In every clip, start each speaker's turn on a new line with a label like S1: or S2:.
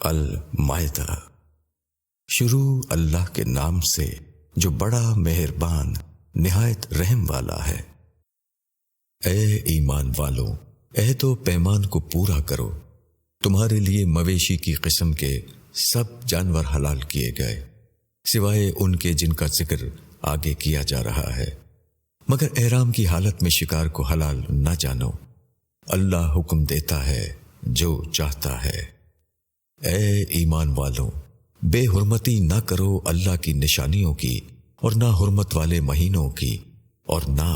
S1: المائدہ۔ شروع اللہ کے نام سے جو بڑا مہربان نہایت رحم والا ہے۔ اے ایمان والو، عہد و پیمان کو پورا کرو۔ تمہارے لیے مویشی کی قسم کے سب جانور حلال کیے گئے، سوائے ان کے جن کا ذکر آگے کیا جا رہا ہے، مگر احرام کی حالت میں شکار کو حلال نہ جانو۔ اللہ حکم دیتا ہے جو چاہتا ہے۔ اے ایمان والو، بے حرمتی نہ کرو اللہ کی نشانیوں کی، اور نہ حرمت والے مہینوں کی، اور نہ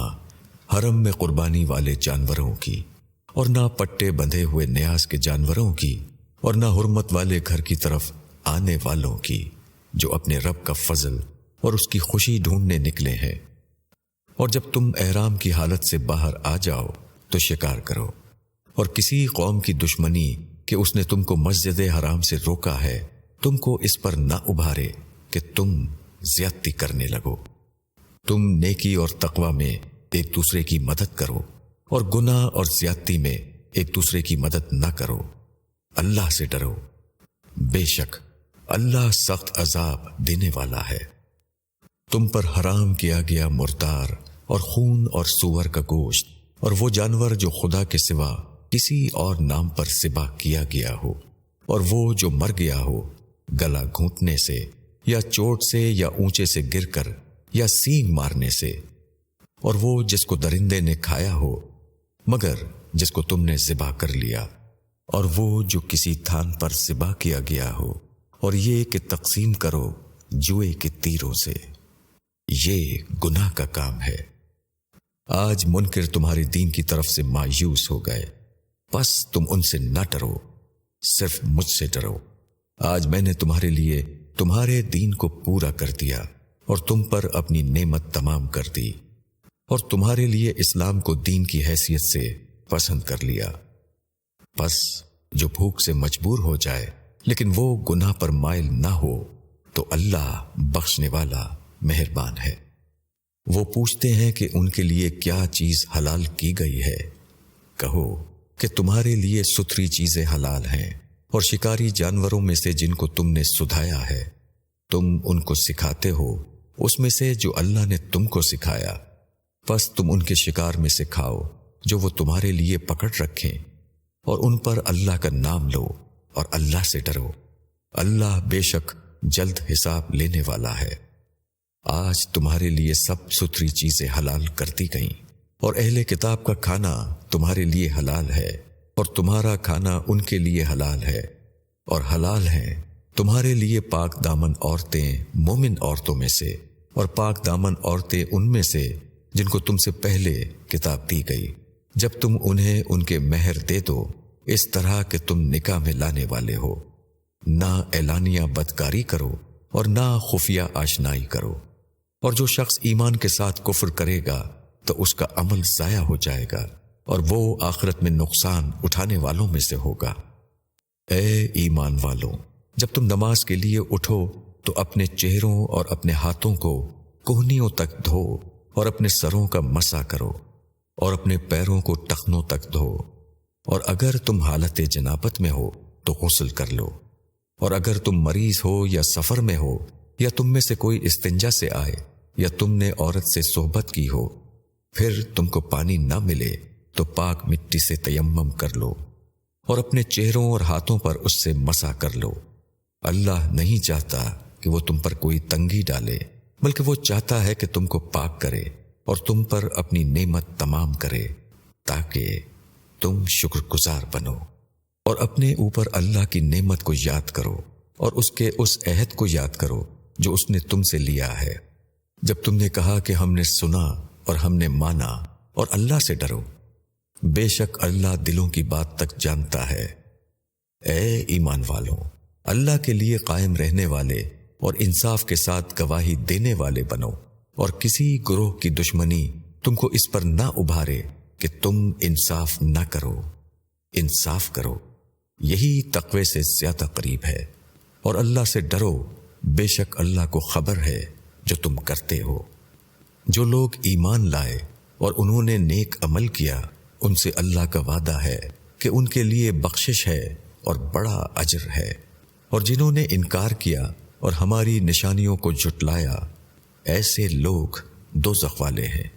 S1: حرم میں قربانی والے جانوروں کی، اور نہ پٹے بندھے ہوئے نیاز کے جانوروں کی، اور نہ حرمت والے گھر کی طرف آنے والوں کی جو اپنے رب کا فضل اور اس کی خوشی ڈھونڈنے نکلے ہیں۔ اور جب تم احرام کی حالت سے باہر آ جاؤ تو شکار کرو، اور کسی قوم کی دشمنی کہ اس نے تم کو مسجد حرام سے روکا ہے تم کو اس پر نہ ابھارے کہ تم زیادتی کرنے لگو۔ تم نیکی اور تقوی میں ایک دوسرے کی مدد کرو، اور گناہ اور زیادتی میں ایک دوسرے کی مدد نہ کرو۔ اللہ سے ڈرو، بے شک اللہ سخت عذاب دینے والا ہے۔ تم پر حرام کیا گیا مردار اور خون اور سور کا گوشت، اور وہ جانور جو خدا کے سوا کسی اور نام پر ذبح کیا گیا ہو، اور وہ جو مر گیا ہو گلا گھونٹنے سے یا چوٹ سے یا اونچے سے گر کر یا سینگ مارنے سے، اور وہ جس کو درندے نے کھایا ہو مگر جس کو تم نے ذبح کر لیا، اور وہ جو کسی تھان پر ذبح کیا گیا ہو، اور یہ کہ تقسیم کرو جوئے کے تیروں سے، یہ گناہ کا کام ہے۔ آج منکر تمہارے دین کی طرف سے مایوس ہو گئے، پس تم ان سے نہ ڈرو، صرف مجھ سے ڈرو۔ آج میں نے تمہارے لیے تمہارے دین کو پورا کر دیا، اور تم پر اپنی نعمت تمام کر دی، اور تمہارے لیے اسلام کو دین کی حیثیت سے پسند کر لیا۔ پس جو بھوک سے مجبور ہو جائے لیکن وہ گناہ پر مائل نہ ہو تو اللہ بخشنے والا مہربان ہے۔ وہ پوچھتے ہیں کہ ان کے لیے کیا چیز حلال کی گئی ہے؟ کہو کہ تمہارے لیے ستھری چیزیں حلال ہیں، اور شکاری جانوروں میں سے جن کو تم نے سدھایا ہے تم ان کو سکھاتے ہو اس میں سے جو اللہ نے تم کو سکھایا، پس تم ان کے شکار میں سے کھاؤ جو وہ تمہارے لیے پکڑ رکھیں، اور ان پر اللہ کا نام لو اور اللہ سے ڈرو۔ اللہ بے شک جلد حساب لینے والا ہے۔ آج تمہارے لیے سب ستھری چیزیں حلال کر دی گئیں، اور اہل کتاب کا کھانا تمہارے لیے حلال ہے، اور تمہارا کھانا ان کے لیے حلال ہے، اور حلال ہیں تمہارے لیے پاک دامن عورتیں مومن عورتوں میں سے، اور پاک دامن عورتیں ان میں سے جن کو تم سے پہلے کتاب دی گئی، جب تم انہیں ان کے مہر دے دو اس طرح کہ تم نکاح میں لانے والے ہو۔ نہ اعلانیہ بدکاری کرو اور نہ خفیہ آشنائی کرو، اور جو شخص ایمان کے ساتھ کفر کرے گا تو اس کا عمل ضائع ہو جائے گا، اور وہ آخرت میں نقصان اٹھانے والوں میں سے ہوگا۔ اے ایمان والو، جب تم نماز کے لیے اٹھو تو اپنے چہروں اور اپنے ہاتھوں کو کوہنیوں تک دھو، اور اپنے سروں کا مسح کرو، اور اپنے پیروں کو ٹخنوں تک دھو، اور اگر تم حالت جنابت میں ہو تو غسل کر لو، اور اگر تم مریض ہو یا سفر میں ہو، یا تم میں سے کوئی استنجا سے آئے، یا تم نے عورت سے صحبت کی ہو، پھر تم کو پانی نہ ملے تو پاک مٹی سے تیمم کر لو، اور اپنے چہروں اور ہاتھوں پر اس سے مسح کر لو۔ اللہ نہیں چاہتا کہ وہ تم پر کوئی تنگی ڈالے، بلکہ وہ چاہتا ہے کہ تم کو پاک کرے اور تم پر اپنی نعمت تمام کرے تاکہ تم شکر گزار بنو۔ اور اپنے اوپر اللہ کی نعمت کو یاد کرو، اور اس کے اس عہد کو یاد کرو جو اس نے تم سے لیا ہے، جب تم نے کہا کہ ہم نے سنا اور ہم نے مانا، اور اللہ سے ڈرو، بے شک اللہ دلوں کی بات تک جانتا ہے۔ اے ایمان والو، اللہ کے لیے قائم رہنے والے اور انصاف کے ساتھ گواہی دینے والے بنو، اور کسی گروہ کی دشمنی تم کو اس پر نہ ابھارے کہ تم انصاف نہ کرو۔ انصاف کرو، یہی تقوی سے زیادہ قریب ہے، اور اللہ سے ڈرو، بے شک اللہ کو خبر ہے جو تم کرتے ہو۔ جو لوگ ایمان لائے اور انہوں نے نیک عمل کیا، ان سے اللہ کا وعدہ ہے کہ ان کے لیے بخشش ہے اور بڑا اجر ہے۔ اور جنہوں نے انکار کیا اور ہماری نشانیوں کو جھٹلایا، ایسے لوگ دوزخ والے ہیں۔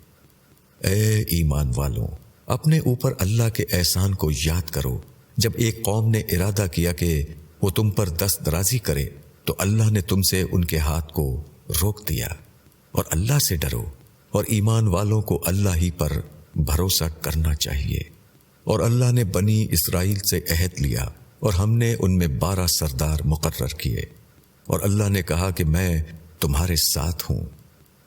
S1: اے ایمان والوں، اپنے اوپر اللہ کے احسان کو یاد کرو۔ جب ایک قوم نے ارادہ کیا کہ وہ تم پر دست درازی کرے تو اللہ نے تم سے ان کے ہاتھ کو روک دیا۔ اور اللہ سے ڈرو، اور ایمان والوں کو اللہ ہی پر بھروسہ کرنا چاہیے۔ اور اللہ نے بنی اسرائیل سے عہد لیا، اور ہم نے ان میں 12 سردار مقرر کیے، اور اللہ نے کہا کہ میں تمہارے ساتھ ہوں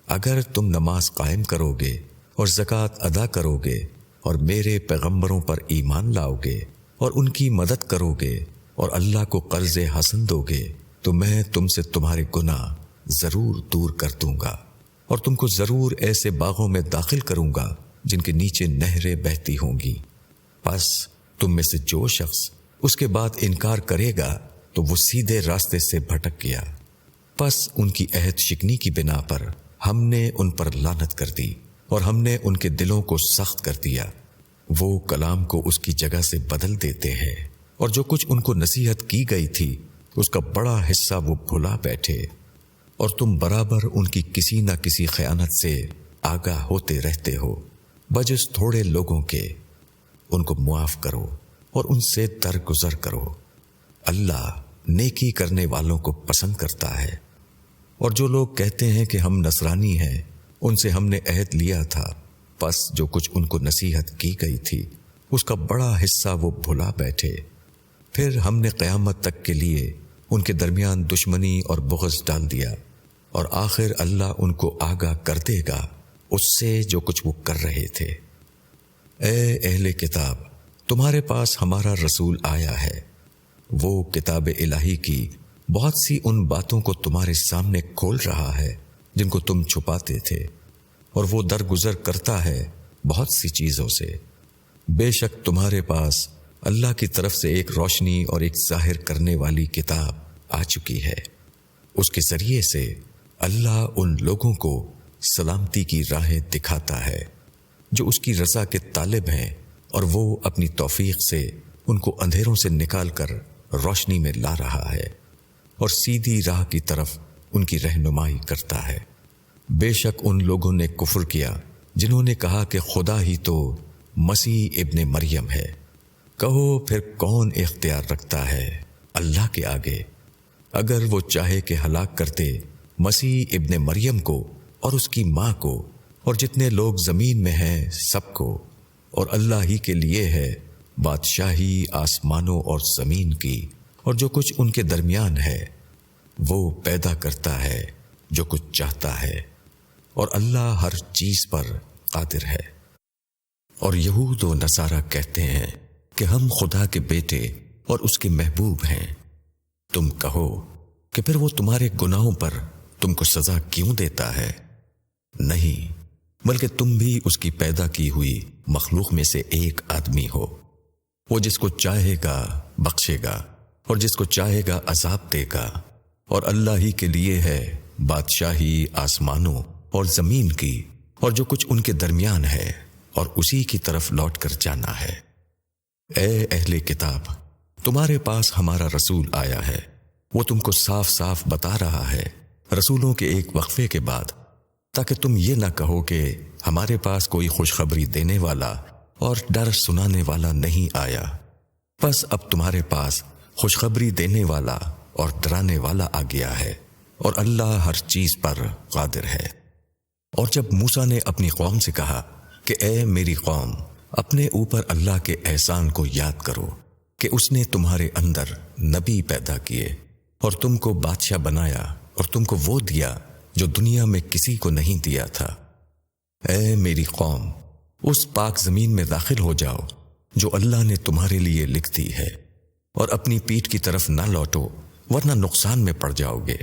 S1: اگر تم نماز قائم کرو گے اور زکوٰۃ ادا کرو گے اور میرے پیغمبروں پر ایمان لاؤ گے اور ان کی مدد کرو گے اور اللہ کو قرض حسن دو گے تو میں تم سے تمہارے گناہ ضرور دور کر دوں گا، اور تم کو ضرور ایسے باغوں میں داخل کروں گا جن کے نیچے نہریں بہتی ہوں گی۔ پس تم میں سے جو شخص اس کے بعد انکار کرے گا تو وہ سیدھے راستے سے بھٹک گیا۔ پس ان کی عہد شکنی کی بنا پر ہم نے ان پر لعنت کر دی، اور ہم نے ان کے دلوں کو سخت کر دیا۔ وہ کلام کو اس کی جگہ سے بدل دیتے ہیں، اور جو کچھ ان کو نصیحت کی گئی تھی اس کا بڑا حصہ وہ بھلا بیٹھے، اور تم برابر ان کی کسی نہ کسی خیانت سے آگاہ ہوتے رہتے ہو، بجز تھوڑے لوگوں کے۔ ان کو معاف کرو اور ان سے درگزر کرو۔ اللہ نیکی کرنے والوں کو پسند کرتا ہے۔ اور جو لوگ کہتے ہیں کہ ہم نصرانی ہیں، ان سے ہم نے عہد لیا تھا، پس جو کچھ ان کو نصیحت کی گئی تھی اس کا بڑا حصہ وہ بھلا بیٹھے۔ پھر ہم نے قیامت تک کے لیے ان کے درمیان دشمنی اور بغض ڈال دیا، اور آخر اللہ ان کو آگاہ کر دے گا اس سے جو کچھ وہ کر رہے تھے۔ اے اہل کتاب، تمہارے پاس ہمارا رسول آیا ہے، وہ کتاب الہی کی بہت سی ان باتوں کو تمہارے سامنے کھول رہا ہے جن کو تم چھپاتے تھے، اور وہ درگزر کرتا ہے بہت سی چیزوں سے۔ بے شک تمہارے پاس اللہ کی طرف سے ایک روشنی اور ایک ظاہر کرنے والی کتاب آ چکی ہے، اس کے ذریعے سے اللہ ان لوگوں کو سلامتی کی راہیں دکھاتا ہے جو اس کی رضا کے طالب ہیں، اور وہ اپنی توفیق سے ان کو اندھیروں سے نکال کر روشنی میں لا رہا ہے اور سیدھی راہ کی طرف ان کی رہنمائی کرتا ہے۔ بے شک ان لوگوں نے کفر کیا جنہوں نے کہا کہ خدا ہی تو مسیح ابن مریم ہے۔ کہو پھر کون اختیار رکھتا ہے اللہ کے آگے؟ اگر وہ چاہے کہ ہلاک کرتے مسیح ابن مریم کو اور اس کی ماں کو اور جتنے لوگ زمین میں ہیں سب کو، اور اللہ ہی کے لیے ہے بادشاہی آسمانوں اور زمین کی اور جو کچھ ان کے درمیان ہے، وہ پیدا کرتا ہے جو کچھ چاہتا ہے، اور اللہ ہر چیز پر قادر ہے۔ اور یہود و نصارہ کہتے ہیں کہ ہم خدا کے بیٹے اور اس کے محبوب ہیں۔ تم کہو کہ پھر وہ تمہارے گناہوں پر تم کو سزا کیوں دیتا ہے؟ نہیں، بلکہ تم بھی اس کی پیدا کی ہوئی مخلوق میں سے ایک آدمی ہو۔ وہ جس کو چاہے گا بخشے گا اور جس کو چاہے گا عذاب دے گا، اور اللہ ہی کے لیے ہے بادشاہی آسمانوں اور زمین کی اور جو کچھ ان کے درمیان ہے، اور اسی کی طرف لوٹ کر جانا ہے۔ اے اہل کتاب، تمہارے پاس ہمارا رسول آیا ہے، وہ تم کو صاف صاف بتا رہا ہے رسولوں کے ایک وقفے کے بعد، تاکہ تم یہ نہ کہو کہ ہمارے پاس کوئی خوشخبری دینے والا اور ڈر سنانے والا نہیں آیا۔ بس اب تمہارے پاس خوشخبری دینے والا اور ڈرانے والا آ گیا ہے، اور اللہ ہر چیز پر قادر ہے۔ اور جب موسیٰ نے اپنی قوم سے کہا کہ اے میری قوم، اپنے اوپر اللہ کے احسان کو یاد کرو کہ اس نے تمہارے اندر نبی پیدا کیے اور تم کو بادشاہ بنایا اور تم کو وہ دیا جو دنیا میں کسی کو نہیں دیا تھا۔ اے میری قوم، اس پاک زمین میں داخل ہو جاؤ جو اللہ نے تمہارے لیے لکھ دی ہے، اور اپنی پیٹھ کی طرف نہ لوٹو ورنہ نقصان میں پڑ جاؤ گے۔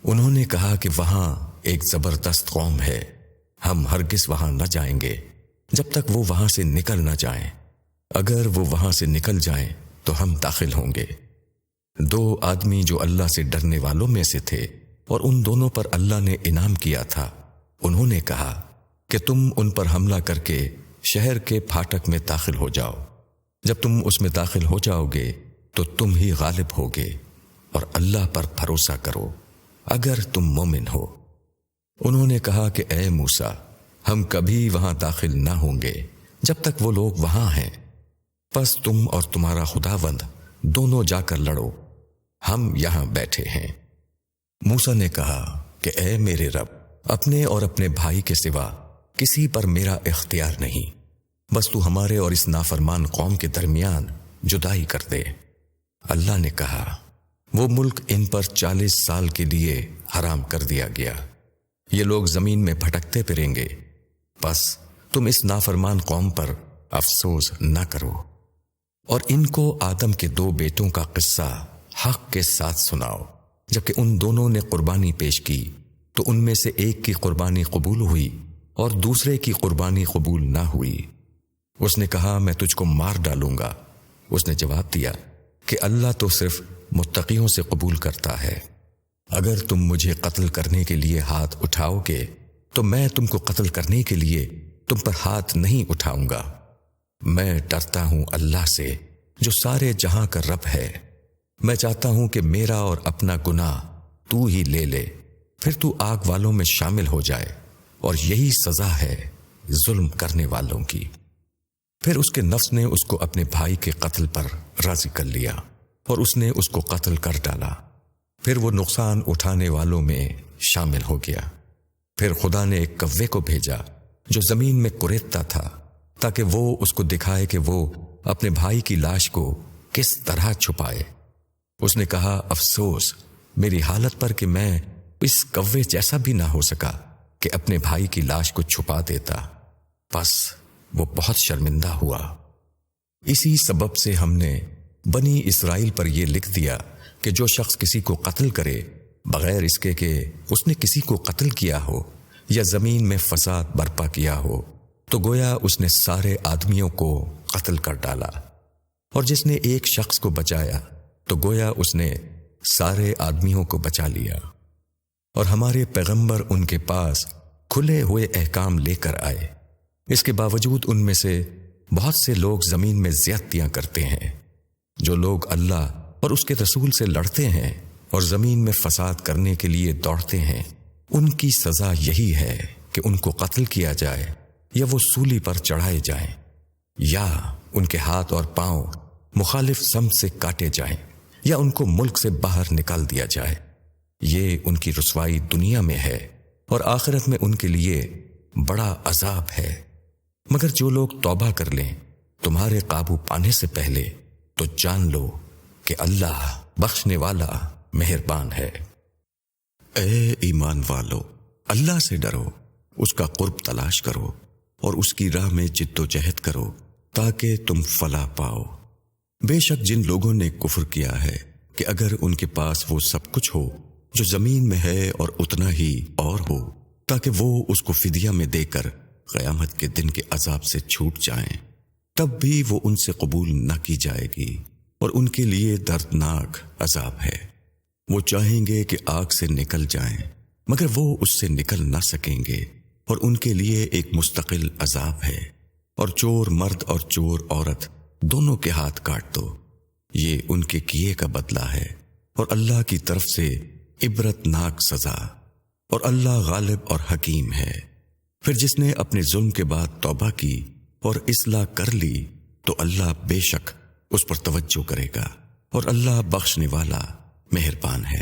S1: انہوں نے کہا کہ وہاں ایک زبردست قوم ہے، ہم ہرگز وہاں نہ جائیں گے جب تک وہ وہاں سے نکل نہ جائیں۔ اگر وہ وہاں سے نکل جائیں تو ہم داخل ہوں گے۔ 2 آدمی جو اللہ سے ڈرنے والوں میں سے تھے اور ان دونوں پر اللہ نے انعام کیا تھا، انہوں نے کہا کہ تم ان پر حملہ کر کے شہر کے پھاٹک میں داخل ہو جاؤ۔ جب تم اس میں داخل ہو جاؤ گے تو تم ہی غالب ہوگے، اور اللہ پر بھروسہ کرو اگر تم مومن ہو۔ انہوں نے کہا کہ اے موسیٰ، ہم کبھی وہاں داخل نہ ہوں گے جب تک وہ لوگ وہاں ہیں، پس تم اور تمہارا خداوند دونوں جا کر لڑو، ہم یہاں بیٹھے ہیں۔ موسیٰ نے کہا کہ اے میرے رب، اپنے اور اپنے بھائی کے سوا کسی پر میرا اختیار نہیں، بس تو ہمارے اور اس نافرمان قوم کے درمیان جدائی کر دے۔ اللہ نے کہا وہ ملک ان پر 40 سال کے لیے حرام کر دیا گیا، یہ لوگ زمین میں بھٹکتے پھریں گے، بس تم اس نافرمان قوم پر افسوس نہ کرو، اور ان کو آدم کے 2 بیٹوں کا قصہ حق کے ساتھ سناؤ۔ جبکہ ان دونوں نے قربانی پیش کی تو ان میں سے ایک کی قربانی قبول ہوئی اور دوسرے کی قربانی قبول نہ ہوئی۔ اس نے کہا میں تجھ کو مار ڈالوں گا۔ اس نے جواب دیا کہ اللہ تو صرف متقیوں سے قبول کرتا ہے، اگر تم مجھے قتل کرنے کے لیے ہاتھ اٹھاؤ گے تو میں تم کو قتل کرنے کے لیے تم پر ہاتھ نہیں اٹھاؤں گا۔ میں ڈرتا ہوں اللہ سے جو سارے جہاں کا رب ہے، میں چاہتا ہوں کہ میرا اور اپنا گناہ تو ہی لے لے، پھر تو آگ والوں میں شامل ہو جائے، اور یہی سزا ہے ظلم کرنے والوں کی۔ پھر اس کے نفس نے اس کو اپنے بھائی کے قتل پر راضی کر لیا اور اس نے اس کو قتل کر ڈالا، پھر وہ نقصان اٹھانے والوں میں شامل ہو گیا۔ پھر خدا نے ایک کوے کو بھیجا جو زمین میں کریدتا تھا تاکہ وہ اس کو دکھائے کہ وہ اپنے بھائی کی لاش کو کس طرح چھپائے۔ اس نے کہا افسوس میری حالت پر کہ میں اس کوے جیسا بھی نہ ہو سکا کہ اپنے بھائی کی لاش کو چھپا دیتا، بس وہ بہت شرمندہ ہوا۔ اسی سبب سے ہم نے بنی اسرائیل پر یہ لکھ دیا کہ جو شخص کسی کو قتل کرے بغیر اس کے کہ اس نے کسی کو قتل کیا ہو یا زمین میں فساد برپا کیا ہو تو گویا اس نے سارے آدمیوں کو قتل کر ڈالا، اور جس نے ایک شخص کو بچایا تو گویا اس نے سارے آدمیوں کو بچا لیا۔ اور ہمارے پیغمبر ان کے پاس کھلے ہوئے احکام لے کر آئے، اس کے باوجود ان میں سے بہت سے لوگ زمین میں زیادتیاں کرتے ہیں۔ جو لوگ اللہ اور اس کے رسول سے لڑتے ہیں اور زمین میں فساد کرنے کے لیے دوڑتے ہیں، ان کی سزا یہی ہے کہ ان کو قتل کیا جائے یا وہ سولی پر چڑھائے جائیں، یا ان کے ہاتھ اور پاؤں مخالف سمت سے کاٹے جائیں، یا ان کو ملک سے باہر نکال دیا جائے۔ یہ ان کی رسوائی دنیا میں ہے اور آخرت میں ان کے لیے بڑا عذاب ہے۔ مگر جو لوگ توبہ کر لیں تمہارے قابو پانے سے پہلے تو جان لو کہ اللہ بخشنے والا مہربان ہے۔ اے ایمان والو، اللہ سے ڈرو، اس کا قرب تلاش کرو اور اس کی راہ میں جد و جہد کرو تاکہ تم فلاح پاؤ۔ بے شک جن لوگوں نے کفر کیا ہے کہ اگر ان کے پاس وہ سب کچھ ہو جو زمین میں ہے اور اتنا ہی اور ہو تاکہ وہ اس کو فدیہ میں دے کر قیامت کے دن کے عذاب سے چھوٹ جائیں، تب بھی وہ ان سے قبول نہ کی جائے گی اور ان کے لیے دردناک عذاب ہے۔ وہ چاہیں گے کہ آگ سے نکل جائیں مگر وہ اس سے نکل نہ سکیں گے، اور ان کے لیے ایک مستقل عذاب ہے۔ اور چور مرد اور چور عورت دونوں کے ہاتھ کاٹ دو، یہ ان کے کیے کا بدلہ ہے، اور اللہ کی طرف سے عبرتناک سزا، اور اللہ غالب اور حکیم ہے۔ پھر جس نے اپنے ظلم کے بعد توبہ کی اور اصلاح کر لی تو اللہ بے شک اس پر توجہ کرے گا، اور اللہ بخشنے والا مہربان ہے۔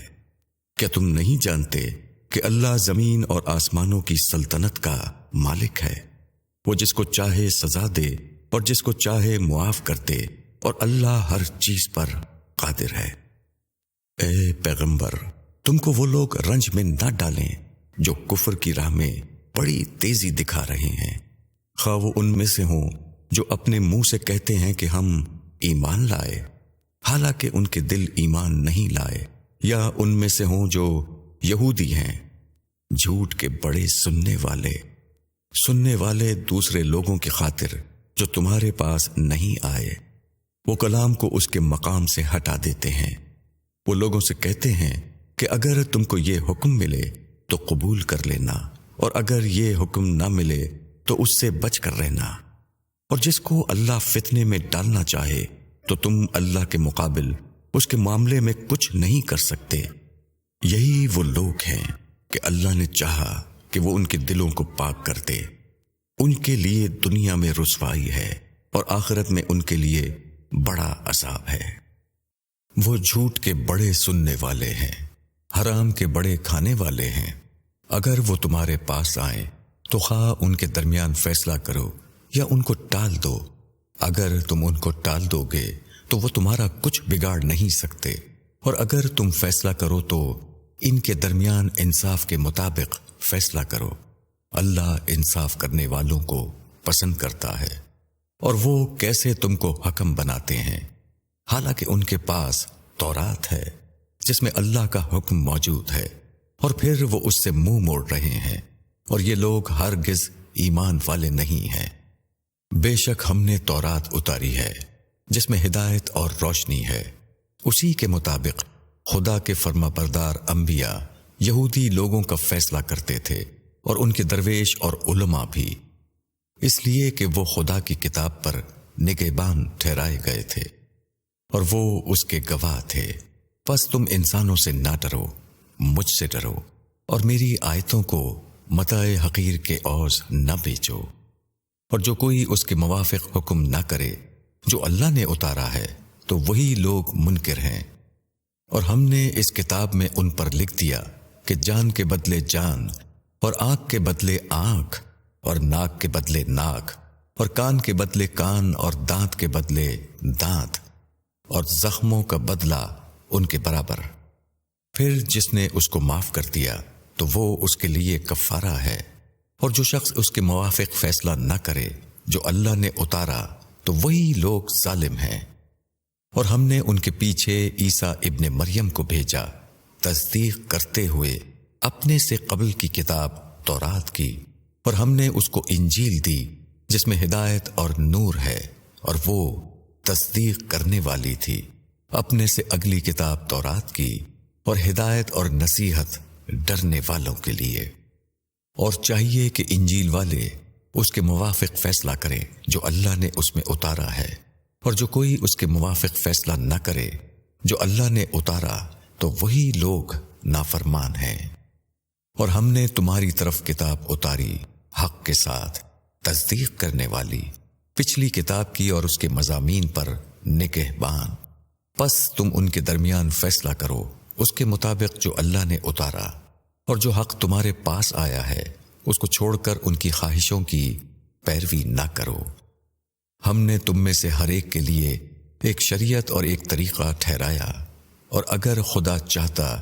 S1: کیا تم نہیں جانتے کہ اللہ زمین اور آسمانوں کی سلطنت کا مالک ہے؟ وہ جس کو چاہے سزا دے اور جس کو چاہے معاف کر دے، اور اللہ ہر چیز پر قادر ہے۔ اے پیغمبر، تم کو وہ لوگ رنج میں نہ ڈالیں جو کفر کی راہ میں بڑی تیزی دکھا رہے ہیں، خواہ وہ ان میں سے ہوں جو اپنے منہ سے کہتے ہیں کہ ہم ایمان لائے حالانکہ ان کے دل ایمان نہیں لائے، یا ان میں سے ہوں جو یہودی ہیں، جھوٹ کے بڑے سننے والے دوسرے لوگوں کی خاطر جو تمہارے پاس نہیں آئے، وہ کلام کو اس کے مقام سے ہٹا دیتے ہیں۔ وہ لوگوں سے کہتے ہیں کہ اگر تم کو یہ حکم ملے تو قبول کر لینا، اور اگر یہ حکم نہ ملے تو اس سے بچ کر رہنا، اور جس کو اللہ فتنے میں ڈالنا چاہے تو تم اللہ کے مقابل اس کے معاملے میں کچھ نہیں کر سکتے۔ یہی وہ لوگ ہیں کہ اللہ نے چاہا کہ وہ ان کے دلوں کو پاک کر دے۔ ان کے لیے دنیا میں رسوائی ہے اور آخرت میں ان کے لیے بڑا عذاب ہے۔ وہ جھوٹ کے بڑے سننے والے ہیں، حرام کے بڑے کھانے والے ہیں۔ اگر وہ تمہارے پاس آئیں تو خواہ ان کے درمیان فیصلہ کرو یا ان کو ٹال دو۔ اگر تم ان کو ٹال دو گے تو وہ تمہارا کچھ بگاڑ نہیں سکتے، اور اگر تم فیصلہ کرو تو ان کے درمیان انصاف کے مطابق فیصلہ کرو۔ اللہ انصاف کرنے والوں کو پسند کرتا ہے۔ اور وہ کیسے تم کو حکم بناتے ہیں، حالانکہ ان کے پاس تورات ہے جس میں اللہ کا حکم موجود ہے، اور پھر وہ اس سے منہ موڑ رہے ہیں، اور یہ لوگ ہرگز ایمان والے نہیں ہیں۔ بے شک ہم نے تورات اتاری ہے جس میں ہدایت اور روشنی ہے، اسی کے مطابق خدا کے فرما بردار انبیاء یہودی لوگوں کا فیصلہ کرتے تھے، اور ان کے درویش اور علماء بھی، اس لیے کہ وہ خدا کی کتاب پر نگہبان ٹھہرائے گئے تھے اور وہ اس کے گواہ تھے۔ پس تم انسانوں سے نہ ڈرو، مجھ سے ڈرو، اور میری آیتوں کو متاع حقیر کے عوض نہ بیچو۔ اور جو کوئی اس کے موافق حکم نہ کرے جو اللہ نے اتارا ہے تو وہی لوگ منکر ہیں۔ اور ہم نے اس کتاب میں ان پر لکھ دیا کہ جان کے بدلے جان، اور آنکھ کے بدلے آنکھ، اور ناک کے بدلے ناک، اور کان کے بدلے کان، اور دانت کے بدلے دانت، اور زخموں کا بدلہ ان کے برابر۔ پھر جس نے اس کو معاف کر دیا تو وہ اس کے لیے کفارہ ہے، اور جو شخص اس کے موافق فیصلہ نہ کرے جو اللہ نے اتارا تو وہی لوگ ظالم ہیں۔ اور ہم نے ان کے پیچھے عیسیٰ ابن مریم کو بھیجا تصدیق کرتے ہوئے اپنے سے قبل کی کتاب تورات کی، اور ہم نے اس کو انجیل دی جس میں ہدایت اور نور ہے، اور وہ تصدیق کرنے والی تھی اپنے سے اگلی کتاب تورات کی، اور ہدایت اور نصیحت ڈرنے والوں کے لیے۔ اور چاہیے کہ انجیل والے اس کے موافق فیصلہ کریں جو اللہ نے اس میں اتارا ہے، اور جو کوئی اس کے موافق فیصلہ نہ کرے جو اللہ نے اتارا تو وہی لوگ نافرمان ہیں۔ اور ہم نے تمہاری طرف کتاب اتاری حق کے ساتھ، تصدیق کرنے والی، پچھلی کتاب کی اور اس کے مضامین پر نگہبان۔ پس تم ان کے درمیان فیصلہ کرو اس کے مطابق جو اللہ نے اتارا، اور جو حق تمہارے پاس آیا ہے اس کو چھوڑ کر ان کی خواہشوں کی پیروی نہ کرو۔ ہم نے تم میں سے ہر ایک کے لیے ایک شریعت اور ایک طریقہ ٹھہرایا، اور اگر خدا چاہتا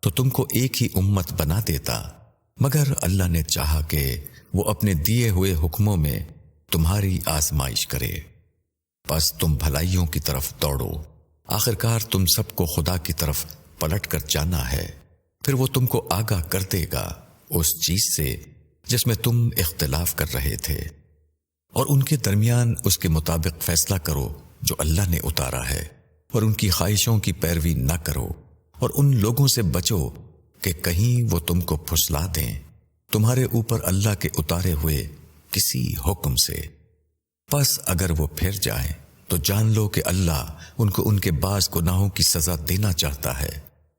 S1: تو تم کو ایک ہی امت بنا دیتا، مگر اللہ نے چاہا کہ وہ اپنے دیے ہوئے حکموں میں تمہاری آزمائش کرے۔ پس تم بھلائیوں کی طرف دوڑو، آخرکار تم سب کو خدا کی طرف پلٹ کر جانا ہے، پھر وہ تم کو آگاہ کر دے گا اس چیز سے جس میں تم اختلاف کر رہے تھے، اور ان کے درمیان اس کے مطابق فیصلہ کرو جو اللہ نے اتارا ہے، اور ان کی خواہشوں کی پیروی نہ کرو، اور ان لوگوں سے بچو کہ کہیں وہ تم کو پھسلا دیں تمہارے اوپر اللہ کے اتارے ہوئے کسی حکم سے۔ پس اگر وہ پھر جائیں تو جان لو کہ اللہ ان کو ان کے بعض گناہوں کی سزا دینا چاہتا ہے،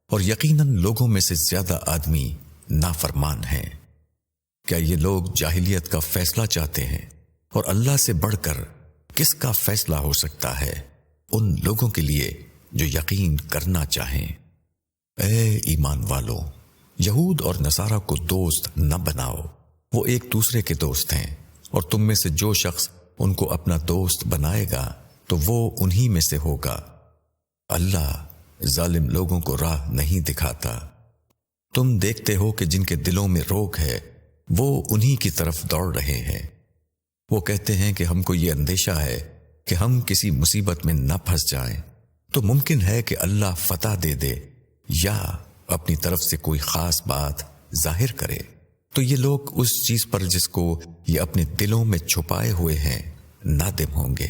S1: اور یقیناً لوگوں میں سے زیادہ آدمی نافرمان ہیں۔ کیا یہ لوگ جاہلیت کا فیصلہ چاہتے ہیں، اور اللہ سے بڑھ کر کس کا فیصلہ ہو سکتا ہے ان لوگوں کے لیے جو یقین کرنا چاہیں۔ اے ایمان والو، یہود اور نصارہ کو دوست نہ بناؤ، وہ ایک دوسرے کے دوست ہیں، اور تم میں سے جو شخص ان کو اپنا دوست بنائے گا تو وہ انہی میں سے ہوگا۔ اللہ ظالم لوگوں کو راہ نہیں دکھاتا۔ تم دیکھتے ہو کہ جن کے دلوں میں روگ ہے وہ انہی کی طرف دوڑ رہے ہیں۔ وہ کہتے ہیں کہ ہم کو یہ اندیشہ ہے کہ ہم کسی مصیبت میں نہ پھنس جائیں، تو ممکن ہے کہ اللہ فتح دے دے یا اپنی طرف سے کوئی خاص بات ظاہر کرے، تو یہ لوگ اس چیز پر جس کو یہ اپنے دلوں میں چھپائے ہوئے ہیں نادم ہوں گے۔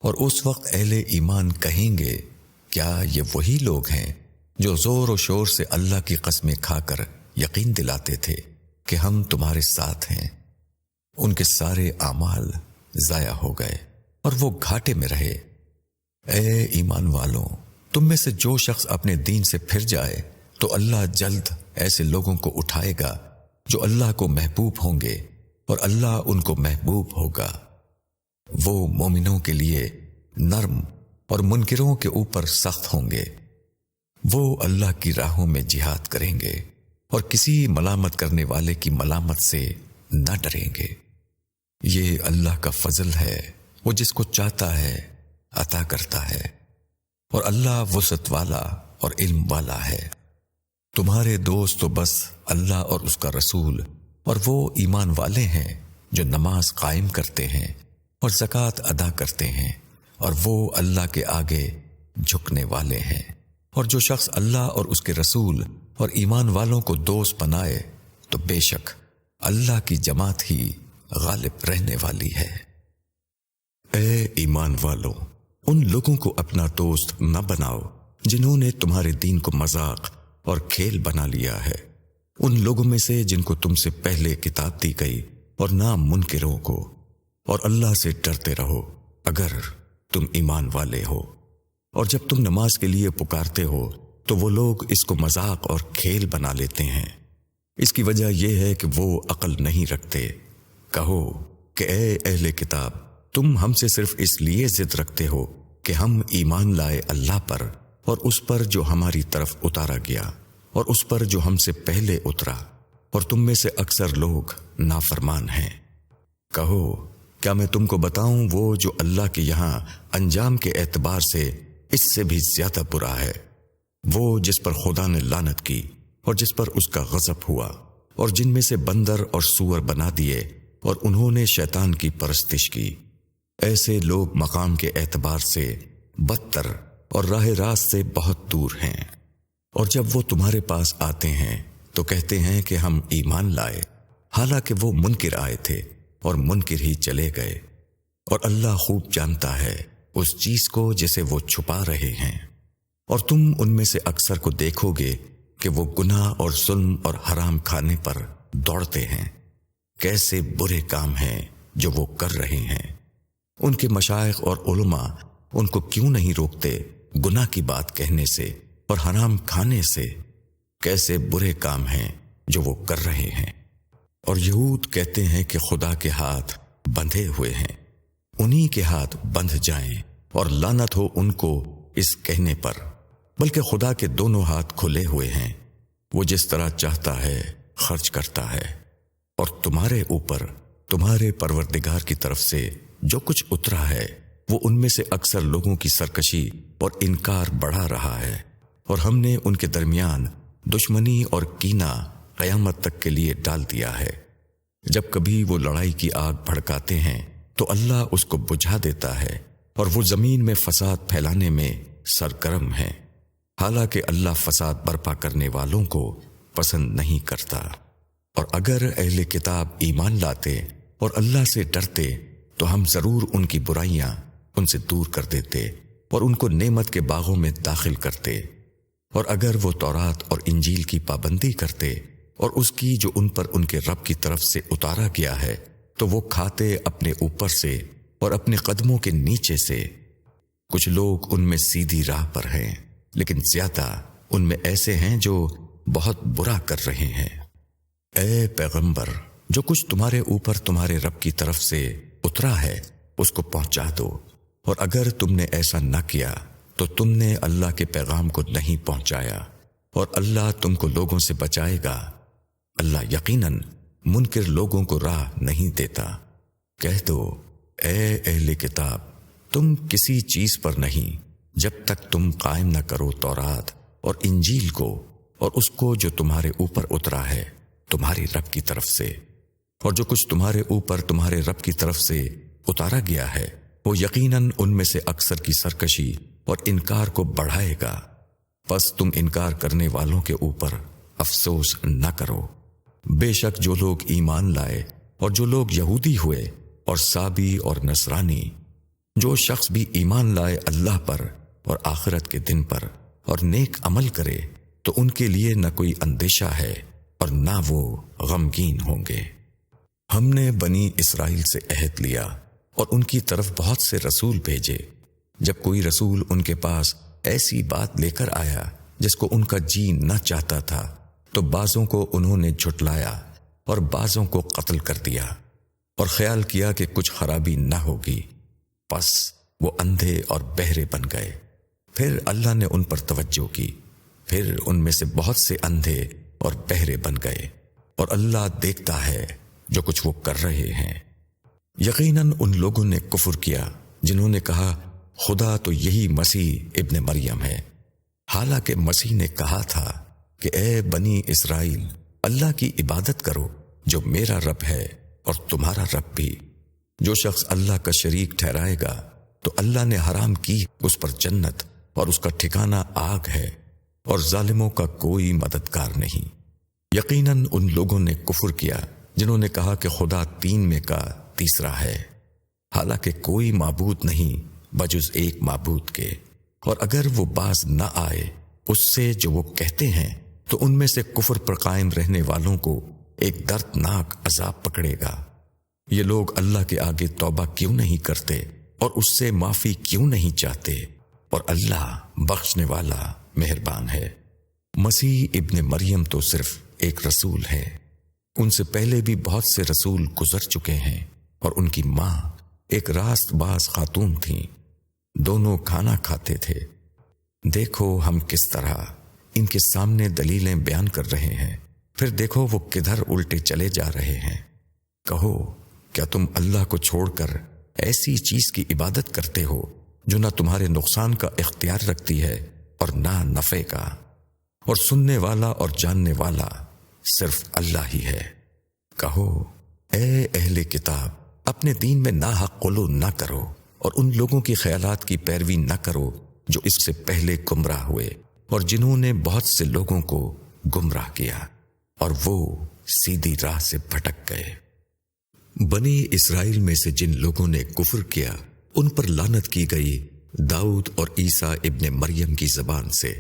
S1: اور اس وقت اہل ایمان کہیں گے، کیا یہ وہی لوگ ہیں جو زور و شور سے اللہ کی قسمیں کھا کر یقین دلاتے تھے کہ ہم تمہارے ساتھ ہیں؟ ان کے سارے اعمال ضائع ہو گئے اور وہ گھاٹے میں رہے۔ اے ایمان والوں، تم میں سے جو شخص اپنے دین سے پھر جائے تو اللہ جلد ایسے لوگوں کو اٹھائے گا جو اللہ کو محبوب ہوں گے اور اللہ ان کو محبوب ہوگا۔ وہ مومنوں کے لیے نرم اور منکروں کے اوپر سخت ہوں گے۔ وہ اللہ کی راہوں میں جہاد کریں گے اور کسی ملامت کرنے والے کی ملامت سے نہ ڈریں گے۔ یہ اللہ کا فضل ہے، وہ جس کو چاہتا ہے عطا کرتا ہے، اور اللہ وسعت والا اور علم والا ہے۔ تمہارے دوست تو بس اللہ اور اس کا رسول اور وہ ایمان والے ہیں جو نماز قائم کرتے ہیں اور زکوٰۃ ادا کرتے ہیں، اور وہ اللہ کے آگے جھکنے والے ہیں۔ اور جو شخص اللہ اور اس کے رسول اور ایمان والوں کو دوست بنائے تو بے شک اللہ کی جماعت ہی غالب رہنے والی ہے۔ اے ایمان والو، ان لوگوں کو اپنا دوست نہ بناؤ جنہوں نے تمہارے دین کو مذاق اور کھیل بنا لیا ہے، ان لوگوں میں سے جن کو تم سے پہلے کتاب دی گئی، اور نہ منکروں کو، اور اللہ سے ڈرتے رہو اگر تم ایمان والے ہو۔ اور جب تم نماز کے لیے پکارتے ہو تو وہ لوگ اس کو مذاق اور کھیل بنا لیتے ہیں۔ اس کی وجہ یہ ہے کہ وہ عقل نہیں رکھتے۔ کہو کہ اے اہل کتاب، تم ہم سے صرف اس لیے ضد رکھتے ہو کہ ہم ایمان لائے اللہ پر اور اس پر جو ہماری طرف اتارا گیا اور اس پر جو ہم سے پہلے اترا، اور تم میں سے اکثر لوگ نافرمان ہیں۔ کہو کیا میں تم کو بتاؤں وہ جو اللہ کے یہاں انجام کے اعتبار سے اس سے بھی زیادہ برا ہے، وہ جس پر خدا نے لعنت کی اور جس پر اس کا غضب ہوا، اور جن میں سے بندر اور سور بنا دیے اور انہوں نے شیطان کی پرستش کی۔ ایسے لوگ مقام کے اعتبار سے بدتر اور راہ راست سے بہت دور ہیں۔ اور جب وہ تمہارے پاس آتے ہیں تو کہتے ہیں کہ ہم ایمان لائے، حالانکہ وہ منکر آئے تھے اور منکر ہی چلے گئے، اور اللہ خوب جانتا ہے اس چیز کو جسے وہ چھپا رہے ہیں۔ اور تم ان میں سے اکثر کو دیکھو گے کہ وہ گناہ اور ظلم اور حرام کھانے پر دوڑتے ہیں۔ کیسے برے کام ہیں جو وہ کر رہے ہیں۔ ان کے مشائخ اور علماء ان کو کیوں نہیں روکتے گناہ کی بات کہنے سے اور حرام کھانے سے؟ کیسے برے کام ہیں جو وہ کر رہے ہیں۔ اور یہود کہتے ہیں کہ خدا کے ہاتھ بندھے ہوئے ہیں، انہی کے ہاتھ بندھ جائیں اور لعنت ہو ان کو اس کہنے پر، بلکہ خدا کے دونوں ہاتھ کھلے ہوئے ہیں، وہ جس طرح چاہتا ہے خرچ کرتا ہے۔ اور تمہارے اوپر تمہارے پروردگار کی طرف سے جو کچھ اترا ہے وہ ان میں سے اکثر لوگوں کی سرکشی اور انکار بڑھا رہا ہے، اور ہم نے ان کے درمیان دشمنی اور کینہ قیامت تک کے لیے ڈال دیا ہے۔ جب کبھی وہ لڑائی کی آگ بھڑکاتے ہیں تو اللہ اس کو بجھا دیتا ہے، اور وہ زمین میں فساد پھیلانے میں سرگرم ہے، حالانکہ اللہ فساد برپا کرنے والوں کو پسند نہیں کرتا۔ اور اگر اہل کتاب ایمان لاتے اور اللہ سے ڈرتے تو ہم ضرور ان کی برائیاں ان سے دور کر دیتے اور ان کو نعمت کے باغوں میں داخل کرتے۔ اور اگر وہ تورات اور انجیل کی پابندی کرتے اور اس کی جو ان پر ان کے رب کی طرف سے اتارا گیا ہے تو وہ کھاتے اپنے اوپر سے اور اپنے قدموں کے نیچے سے۔ کچھ لوگ ان میں سیدھی راہ پر ہیں، لیکن زیادہ ان میں ایسے ہیں جو بہت برا کر رہے ہیں۔ اے پیغمبر، جو کچھ تمہارے اوپر تمہارے رب کی طرف سے اترا ہے اس کو پہنچا دو، اور اگر تم نے ایسا نہ کیا تو تم نے اللہ کے پیغام کو نہیں پہنچایا، اور اللہ تم کو لوگوں سے بچائے گا۔ اللہ یقیناً منکر لوگوں کو راہ نہیں دیتا۔ کہہ دو اے اہل کتاب، تم کسی چیز پر نہیں جب تک تم قائم نہ کرو تورات اور انجیل کو اور اس کو جو تمہارے اوپر اترا ہے تمہاری رب کی طرف سے، اور جو کچھ تمہارے اوپر تمہارے رب کی طرف سے اتارا گیا ہے وہ یقیناً ان میں سے اکثر کی سرکشی اور انکار کو بڑھائے گا۔ پس تم انکار کرنے والوں کے اوپر افسوس نہ کرو۔ بے شک جو لوگ ایمان لائے اور جو لوگ یہودی ہوئے اور سابی اور نصرانی، جو شخص بھی ایمان لائے اللہ پر اور آخرت کے دن پر اور نیک عمل کرے تو ان کے لیے نہ کوئی اندیشہ ہے اور نہ وہ غمگین ہوں گے۔ ہم نے بنی اسرائیل سے عہد لیا اور ان کی طرف بہت سے رسول بھیجے۔ جب کوئی رسول ان کے پاس ایسی بات لے کر آیا جس کو ان کا جی نہ چاہتا تھا تو بعضوں کو انہوں نے جھٹلایا اور بعضوں کو قتل کر دیا اور خیال کیا کہ کچھ خرابی نہ ہوگی، پس وہ اندھے اور بہرے بن گئے۔ پھر اللہ نے ان پر توجہ کی، پھر ان میں سے بہت سے اندھے اور بہرے بن گئے، اور اللہ دیکھتا ہے جو کچھ وہ کر رہے ہیں۔ یقیناً ان لوگوں نے کفر کیا جنہوں نے کہا خدا تو یہی مسیح ابن مریم ہے، حالانکہ مسیح نے کہا تھا کہ اے بنی اسرائیل، اللہ کی عبادت کرو جو میرا رب ہے اور تمہارا رب بھی۔ جو شخص اللہ کا شریک ٹھہرائے گا تو اللہ نے حرام کی اس پر جنت اور اس کا ٹھکانہ آگ ہے، اور ظالموں کا کوئی مددگار نہیں۔ یقیناً ان لوگوں نے کفر کیا جنہوں نے کہا کہ خدا تین میں کا تیسرا ہے، حالانکہ کوئی معبود نہیں بجز ایک معبود کے، اور اگر وہ باز نہ آئے اس سے جو وہ کہتے ہیں تو ان میں سے کفر پر قائم رہنے والوں کو ایک دردناک عذاب پکڑے گا۔ یہ لوگ اللہ کے آگے توبہ کیوں نہیں کرتے اور اس سے معافی کیوں نہیں چاہتے، اور اللہ بخشنے والا مہربان ہے۔ مسیح ابن مریم تو صرف ایک رسول ہے، ان سے پہلے بھی بہت سے رسول گزر چکے ہیں، اور ان کی ماں ایک راست باز خاتون تھیں، دونوں کھانا کھاتے تھے۔ دیکھو ہم کس طرح ان کے سامنے دلیلیں بیان کر رہے ہیں، پھر دیکھو وہ کدھر الٹے چلے جا رہے ہیں۔ کہو کیا تم اللہ کو چھوڑ کر ایسی چیز کی عبادت کرتے ہو جو نہ تمہارے نقصان کا اختیار رکھتی ہے اور نہ نفع کا، اور سننے والا اور جاننے والا صرف اللہ ہی ہے۔ کہو اے اہل کتاب، اپنے دین میں ناحق غلو نہ کرو اور ان لوگوں کی خیالات کی پیروی نہ کرو جو اس سے پہلے گمراہ ہوئے اور جنہوں نے بہت سے لوگوں کو گمراہ کیا اور وہ سیدھی راہ سے بھٹک گئے۔ بنی اسرائیل میں سے جن لوگوں نے کفر کیا ان پر لعنت کی گئی داؤد اور عیسیٰ ابن مریم کی زبان سے،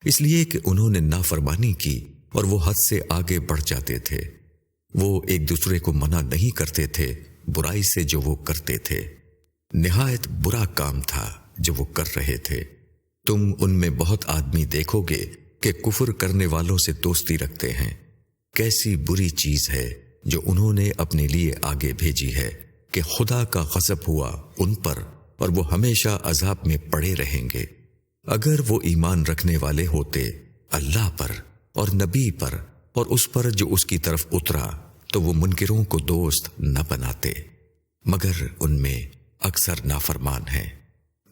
S1: اس لیے کہ انہوں نے نافرمانی کی اور وہ حد سے آگے بڑھ جاتے تھے۔ وہ ایک دوسرے کو منع نہیں کرتے تھے برائی سے جو وہ کرتے تھے، نہایت برا کام تھا جو وہ کر رہے تھے۔ تم ان میں بہت آدمی دیکھو گے کہ کفر کرنے والوں سے دوستی رکھتے ہیں۔ کیسی بری چیز ہے جو انہوں نے اپنے لیے آگے بھیجی ہے کہ خدا کا غضب ہوا ان پر اور وہ ہمیشہ عذاب میں پڑے رہیں گے۔ اگر وہ ایمان رکھنے والے ہوتے اللہ پر اور نبی پر اور اس پر جو اس کی طرف اترا تو وہ منکروں کو دوست نہ بناتے، مگر ان میں اکثر نافرمان ہیں۔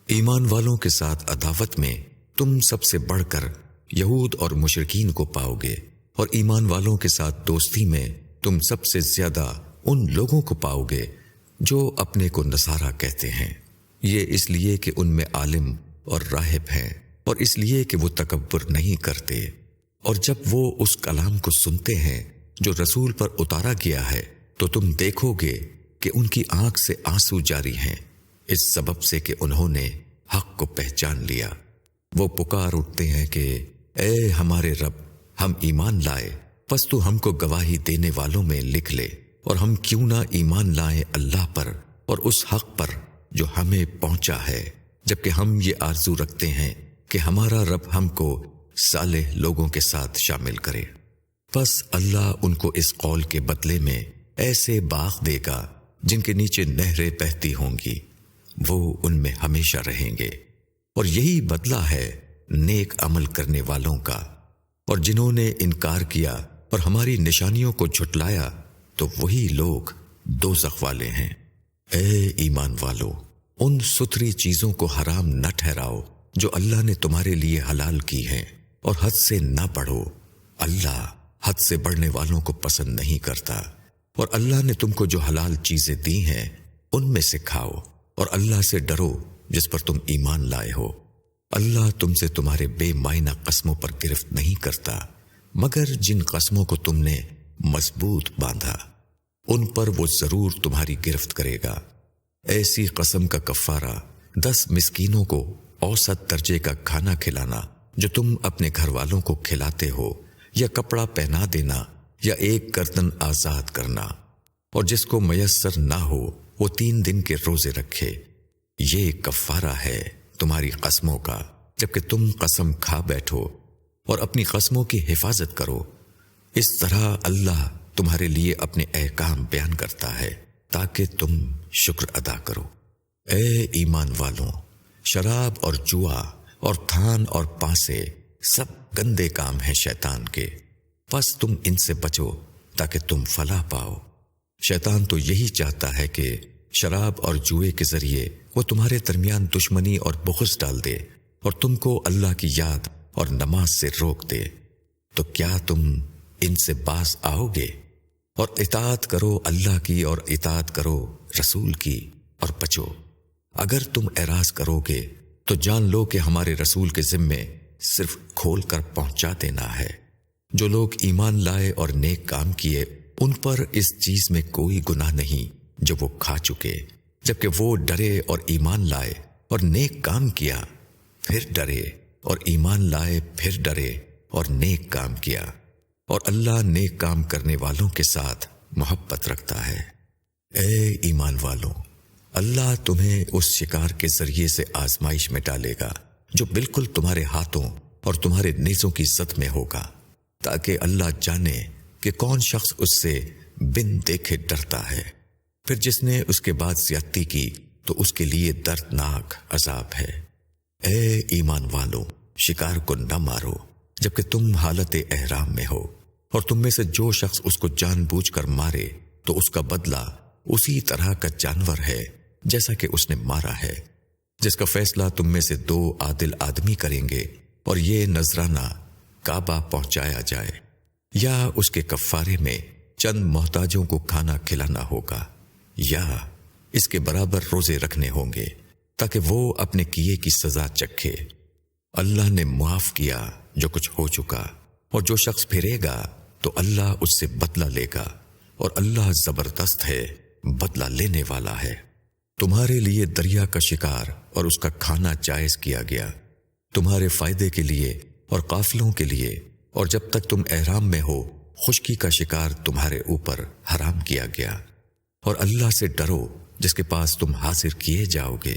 S1: ایمان والوں کے ساتھ عداوت میں تم سب سے بڑھ کر یہود اور مشرکین کو پاؤ گے، اور ایمان والوں کے ساتھ دوستی میں تم سب سے زیادہ ان لوگوں کو پاؤ گے جو اپنے کو نصارہ کہتے ہیں، یہ اس لیے کہ ان میں عالم اور راہب ہیں، اور اس لیے کہ وہ تکبر نہیں کرتے۔ اور جب وہ اس کلام کو سنتے ہیں جو رسول پر اتارا گیا ہے تو تم دیکھو گے کہ ان کی آنکھ سے آنسو جاری ہیں، اس سبب سے کہ انہوں نے حق کو پہچان لیا۔ وہ پکار اٹھتے ہیں کہ اے ہمارے رب، ہم ایمان لائے، پس تو ہم کو گواہی دینے والوں میں لکھ لے، اور ہم کیوں نہ ایمان لائیں اللہ پر اور اس حق پر جو ہمیں پہنچا ہے، جبکہ ہم یہ آرزو رکھتے ہیں کہ ہمارا رب ہم کو صالح لوگوں کے ساتھ شامل کرے۔ پس اللہ ان کو اس قول کے بدلے میں ایسے باغ دے گا جن کے نیچے نہریں بہتی ہوں گی، وہ ان میں ہمیشہ رہیں گے، اور یہی بدلہ ہے نیک عمل کرنے والوں کا۔ اور جنہوں نے انکار کیا اور ہماری نشانیوں کو جھٹلایا تو وہی لوگ دوزخ والے ہیں۔ اے ایمان والو، ان ستھری چیزوں کو حرام نہ ٹھہراؤ جو اللہ نے تمہارے لیے حلال کی ہیں، اور حد سے نہ بڑھو، اللہ حد سے بڑھنے والوں کو پسند نہیں کرتا۔ اور اللہ نے تم کو جو حلال چیزیں دی ہیں ان میں سے کھاؤ، اور اللہ سے ڈرو جس پر تم ایمان لائے ہو۔ اللہ تم سے تمہارے بے معنی قسموں پر گرفت نہیں کرتا، مگر جن قسموں کو تم نے مضبوط باندھا ان پر وہ ضرور تمہاری گرفت کرے گا۔ ایسی قسم کا کفارہ 10 مسکینوں کو اوسط درجے کا کھانا کھلانا جو تم اپنے گھر والوں کو کھلاتے ہو، یا کپڑا پہنا دینا، یا ایک گردن آزاد کرنا، اور جس کو میسر نہ ہو وہ 3 دن کے روزے رکھے۔ یہ کفارہ ہے تمہاری قسموں کا جبکہ تم قسم کھا بیٹھو اور اپنی قسموں کی حفاظت کرو۔ اس طرح اللہ تمہارے لیے اپنے احکام بیان کرتا ہے تاکہ تم شکر ادا کرو۔ اے ایمان والوں، شراب اور جوا اور تھان اور پانسے سب گندے کام ہیں شیطان کے، پس تم ان سے بچو تاکہ تم فلاح پاؤ۔ شیطان تو یہی چاہتا ہے کہ شراب اور جوئے کے ذریعے وہ تمہارے درمیان دشمنی اور بغض ڈال دے اور تم کو اللہ کی یاد اور نماز سے روک دے۔ تو کیا تم ان سے باز آؤ گے؟ اور اطاعت کرو اللہ کی اور اطاعت کرو رسول کی اور بچو۔ اگر تم اعراض کرو گے تو جان لو کہ ہمارے رسول کے ذمے صرف کھول کر پہنچا دینا ہے۔ جو لوگ ایمان لائے اور نیک کام کیے ان پر اس چیز میں کوئی گناہ نہیں جو وہ کھا چکے، جبکہ وہ ڈرے اور ایمان لائے اور نیک کام کیا، پھر ڈرے اور ایمان لائے، پھر ڈرے اور نیک کام کیا، اور اللہ نیک کام کرنے والوں کے ساتھ محبت رکھتا ہے۔ اے ایمان والوں، اللہ تمہیں اس شکار کے ذریعے سے آزمائش میں ڈالے گا جو بالکل تمہارے ہاتھوں اور تمہارے نیزوں کی زد میں ہوگا، تاکہ اللہ جانے کہ کون شخص اس سے بن دیکھے ڈرتا ہے۔ پھر جس نے اس کے بعد زیادتی کی تو اس کے لیے دردناک عذاب ہے۔ اے ایمان والو، شکار کو نہ مارو جبکہ تم حالت احرام میں ہو، اور تم میں سے جو شخص اس کو جان بوجھ کر مارے تو اس کا بدلہ اسی طرح کا جانور ہے جیسا کہ اس نے مارا ہے، جس کا فیصلہ تم میں سے 2 عادل آدمی کریں گے، اور یہ نذرانہ کعبہ پہنچایا جائے، یا اس کے کفارے میں چند محتاجوں کو کھانا کھلانا ہوگا، یا اس کے برابر روزے رکھنے ہوں گے تاکہ وہ اپنے کیے کی سزا چکھے۔ اللہ نے معاف کیا جو کچھ ہو چکا، اور جو شخص پھرے گا تو اللہ اس سے بدلہ لے گا، اور اللہ زبردست ہے، بدلہ لینے والا ہے۔ تمہارے لیے دریا کا شکار اور اس کا کھانا جائز کیا گیا، تمہارے فائدے کے لیے اور قافلوں کے لیے، اور جب تک تم احرام میں ہو خشکی کا شکار تمہارے اوپر حرام کیا گیا۔ اور اللہ سے ڈرو جس کے پاس تم حاضر کیے جاؤ گے۔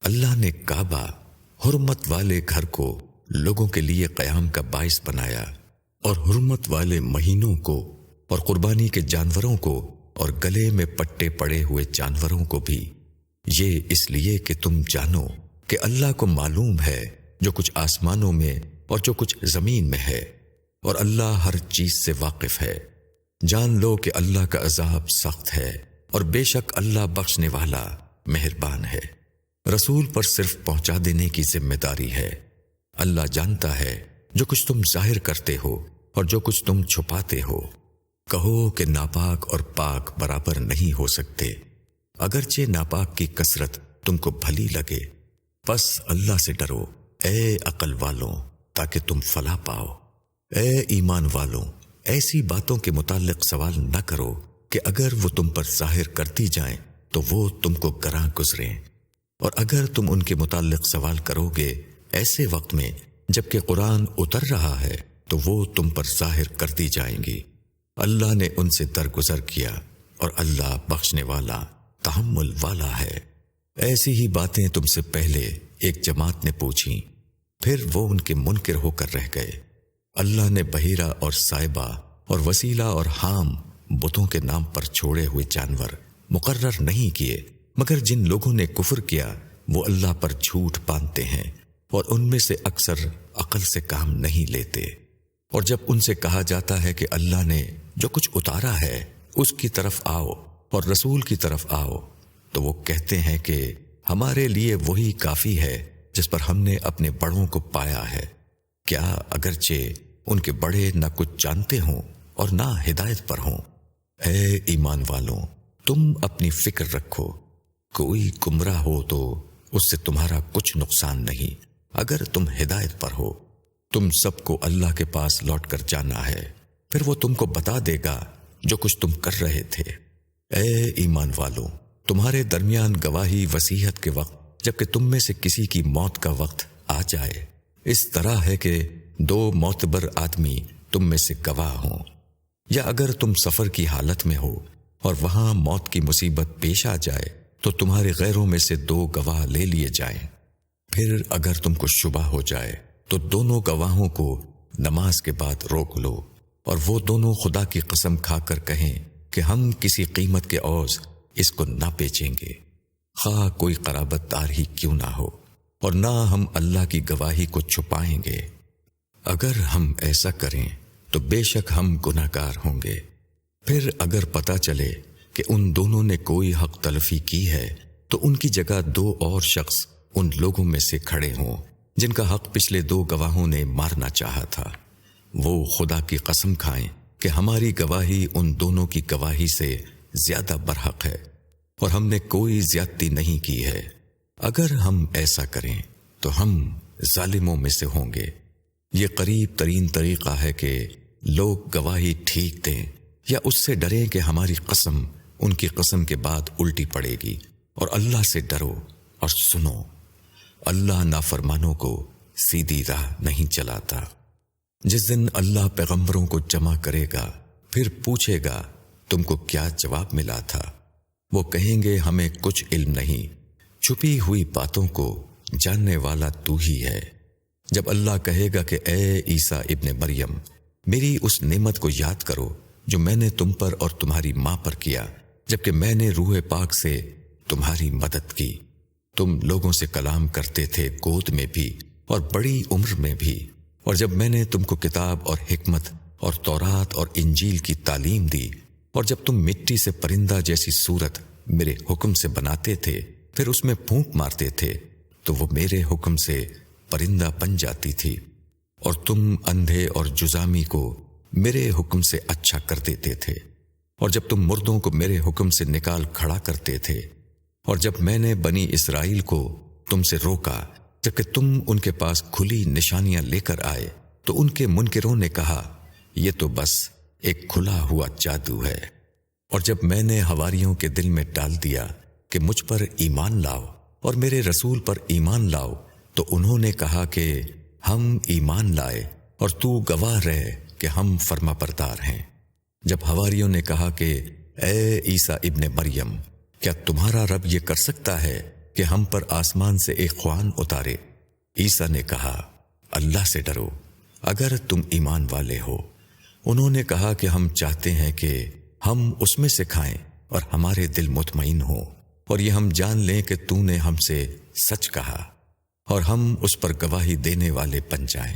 S1: اللہ نے کعبہ، حرمت والے گھر کو لوگوں کے لیے قیام کا باعث بنایا، اور حرمت والے مہینوں کو اور قربانی کے جانوروں کو اور گلے میں پٹے پڑے ہوئے جانوروں کو بھی، یہ اس لیے کہ تم جانو کہ اللہ کو معلوم ہے جو کچھ آسمانوں میں اور جو کچھ زمین میں ہے، اور اللہ ہر چیز سے واقف ہے۔ جان لو کہ اللہ کا عذاب سخت ہے، اور بے شک اللہ بخشنے والا مہربان ہے۔ رسول پر صرف پہنچا دینے کی ذمہ داری ہے۔ اللہ جانتا ہے جو کچھ تم ظاہر کرتے ہو اور جو کچھ تم چھپاتے ہو۔ کہو کہ ناپاک اور پاک برابر نہیں ہو سکتے، اگرچہ ناپاک کی کثرت تم کو بھلی لگے۔ پس اللہ سے ڈرو اے عقل والوں تاکہ تم فلاح پاؤ۔ اے ایمان والوں، ایسی باتوں کے متعلق سوال نہ کرو کہ اگر وہ تم پر ظاہر کرتی جائیں تو وہ تم کو گراں گزریں، اور اگر تم ان کے متعلق سوال کرو گے ایسے وقت میں جبکہ قرآن اتر رہا ہے تو وہ تم پر ظاہر کرتی جائیں گی۔ اللہ نے ان سے درگزر کیا، اور اللہ بخشنے والا تحمل والا ہے۔ ایسی ہی باتیں تم سے پہلے ایک جماعت نے پوچھیں، پھر وہ ان کے منکر ہو کر رہ گئے۔ اللہ نے بحیرہ اور سائبہ اور وسیلہ اور حام بتوں کے نام پر چھوڑے ہوئے جانور مقرر نہیں کیے، مگر جن لوگوں نے کفر کیا وہ اللہ پر جھوٹ باندھتے ہیں، اور ان میں سے اکثر عقل سے کام نہیں لیتے۔ اور جب ان سے کہا جاتا ہے کہ اللہ نے جو کچھ اتارا ہے اس کی طرف آؤ اور رسول کی طرف آؤ، تو وہ کہتے ہیں کہ ہمارے لیے وہی کافی ہے جس پر ہم نے اپنے بڑوں کو پایا ہے۔ کیا اگرچہ ان کے بڑے نہ کچھ جانتے ہوں اور نہ ہدایت پر ہوں؟ اے ایمان والوں، تم اپنی فکر رکھو، کوئی گمراہ ہو تو اس سے تمہارا کچھ نقصان نہیں اگر تم ہدایت پر ہو۔ تم سب کو اللہ کے پاس لوٹ کر جانا ہے، پھر وہ تم کو بتا دے گا جو کچھ تم کر رہے تھے۔ اے ایمان والوں، تمہارے درمیان گواہی وصیت کے وقت جبکہ تم میں سے کسی کی موت کا وقت آ جائے، اس طرح ہے کہ 2 معتبر آدمی تم میں سے گواہ ہوں، یا اگر تم سفر کی حالت میں ہو اور وہاں موت کی مصیبت پیش آ جائے تو تمہارے غیروں میں سے 2 گواہ لے لیے جائیں۔ پھر اگر تم کو شبہ ہو جائے تو دونوں گواہوں کو نماز کے بعد روک لو، اور وہ دونوں خدا کی قسم کھا کر کہیں کہ ہم کسی قیمت کے عوض اس کو نہ بیچیں گے، خواہ کوئی قرابت دار ہی کیوں نہ ہو، اور نہ ہم اللہ کی گواہی کو چھپائیں گے۔ اگر ہم ایسا کریں تو بے شک ہم گناہ گار ہوں گے۔ پھر اگر پتہ چلے کہ ان دونوں نے کوئی حق تلفی کی ہے تو ان کی جگہ دو اور شخص ان لوگوں میں سے کھڑے ہوں جن کا حق پچھلے دو گواہوں نے مارنا چاہا تھا، وہ خدا کی قسم کھائیں کہ ہماری گواہی ان دونوں کی گواہی سے زیادہ برحق ہے، اور ہم نے کوئی زیادتی نہیں کی ہے۔ اگر ہم ایسا کریں تو ہم ظالموں میں سے ہوں گے۔ یہ قریب ترین طریقہ ہے کہ لوگ گواہی ٹھیک دیں یا اس سے ڈریں کہ ہماری قسم ان کی قسم کے بعد الٹی پڑے گی، اور اللہ سے ڈرو اور سنو، اللہ نافرمانوں کو سیدھی راہ نہیں چلاتا۔ جس دن اللہ پیغمبروں کو جمع کرے گا پھر پوچھے گا تم کو کیا جواب ملا تھا، وہ کہیں گے ہمیں کچھ علم نہیں، چھپی ہوئی باتوں کو جاننے والا تو ہی ہے۔ جب اللہ کہے گا کہ اے عیسیٰ ابن مریم، میری اس نعمت کو یاد کرو جو میں نے تم پر اور تمہاری ماں پر کیا، جبکہ میں نے روح پاک سے تمہاری مدد کی۔ تم لوگوں سے کلام کرتے تھے گود میں بھی اور بڑی عمر میں بھی، اور جب میں نے تم کو کتاب اور حکمت اور تورات اور انجیل کی تعلیم دی، اور جب تم مٹی سے پرندہ جیسی صورت میرے حکم سے بناتے تھے پھر اس میں پھونک مارتے تھے تو وہ میرے حکم سے پرندہ بن جاتی تھی، اور تم اندھے اور جزامی کو میرے حکم سے اچھا کر دیتے تھے، اور جب تم مردوں کو میرے حکم سے نکال کھڑا کرتے تھے، اور جب میں نے بنی اسرائیل کو تم سے روکا جبکہ تم ان کے پاس کھلی نشانیاں لے کر آئے، تو ان کے منکروں نے کہا یہ تو بس ایک کھلا ہوا جادو ہے۔ اور جب میں نے حواریوں کے دل میں ڈال دیا کہ مجھ پر ایمان لاؤ اور میرے رسول پر ایمان لاؤ، تو انہوں نے کہا کہ ہم ایمان لائے اور تو گواہ رہے کہ ہم فرما بردار ہیں۔ جب حواریوں نے کہا کہ اے عیسیٰ ابن مریم، کیا تمہارا رب یہ کر سکتا ہے کہ ہم پر آسمان سے ایک خوان اتارے؟ عیسیٰ نے کہا اللہ سے ڈرو اگر تم ایمان والے ہو۔ انہوں نے کہا کہ ہم چاہتے ہیں کہ ہم اس میں سے کھائیں اور ہمارے دل مطمئن ہوں، اور یہ ہم جان لیں کہ تو نے ہم سے سچ کہا، اور ہم اس پر گواہی دینے والے بن جائیں۔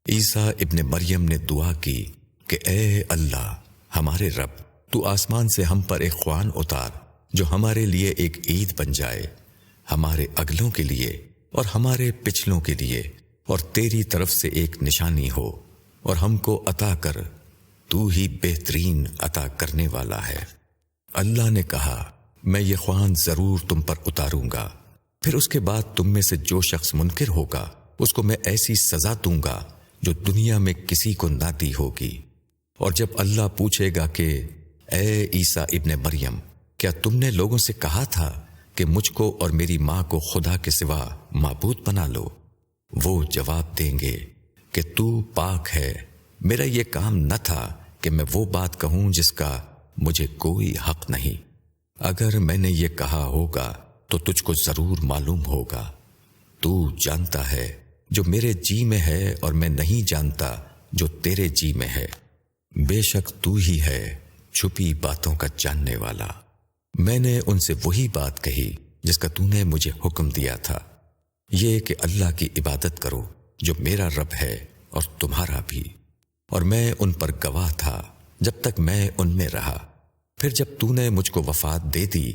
S1: عیسیٰ ابن مریم نے دعا کی کہ اے اللہ ہمارے رب، تو آسمان سے ہم پر ایک خوان اتار جو ہمارے لیے ایک عید بن جائے، ہمارے اگلوں کے لیے اور ہمارے پچھلوں کے لیے، اور تیری طرف سے ایک نشانی ہو، اور ہم کو عطا کر، تو ہی بہترین عطا کرنے والا ہے۔ اللہ نے کہا میں یہ خوان ضرور تم پر اتاروں گا، پھر اس کے بعد تم میں سے جو شخص منکر ہوگا اس کو میں ایسی سزا دوں گا جو دنیا میں کسی کو نہ دی ہوگی۔ اور جب اللہ پوچھے گا کہ اے عیسیٰ ابن مریم، کیا تم نے لوگوں سے کہا تھا کہ مجھ کو اور میری ماں کو خدا کے سوا معبود بنا لو؟ وہ جواب دیں گے کہ تو پاک ہے، میرا یہ کام نہ تھا کہ میں وہ بات کہوں جس کا مجھے کوئی حق نہیں۔ اگر میں نے یہ کہا ہوگا تو تجھ کو ضرور معلوم ہوگا۔ تو جانتا ہے جو میرے جی میں ہے اور میں نہیں جانتا جو تیرے جی میں ہے۔ بے شک تو ہی ہے چھپی باتوں کا جاننے والا۔ میں نے ان سے وہی بات کہی جس کا تو نے مجھے حکم دیا تھا، یہ کہ اللہ کی عبادت کرو جو میرا رب ہے اور تمہارا بھی، اور میں ان پر گواہ تھا جب تک میں ان میں رہا۔ پھر جب تو نے مجھ کو وفات دے دی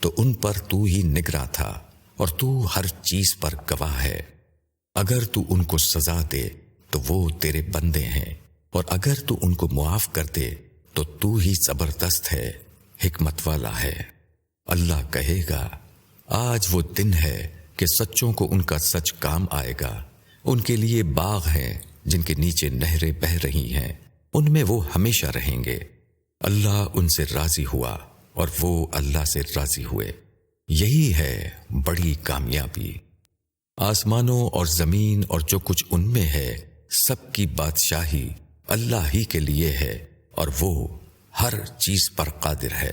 S1: تو ان پر تو ہی نگراں تھا، اور تو ہر چیز پر گواہ ہے۔ اگر تو ان کو سزا دے تو وہ تیرے بندے ہیں، اور اگر تو ان کو معاف کر دے تو ہی زبردست ہے، حکمت والا ہے۔ اللہ کہے گا آج وہ دن ہے کہ سچوں کو ان کا سچ کام آئے گا، ان کے لیے باغ ہیں جن کے نیچے نہریں بہہ رہی ہیں، ان میں وہ ہمیشہ رہیں گے۔ اللہ ان سے راضی ہوا اور وہ اللہ سے راضی ہوئے، یہی ہے بڑی کامیابی۔ آسمانوں اور زمین اور جو کچھ ان میں ہے سب کی بادشاہی اللہ ہی کے لیے ہے، اور وہ ہر چیز پر قادر ہے۔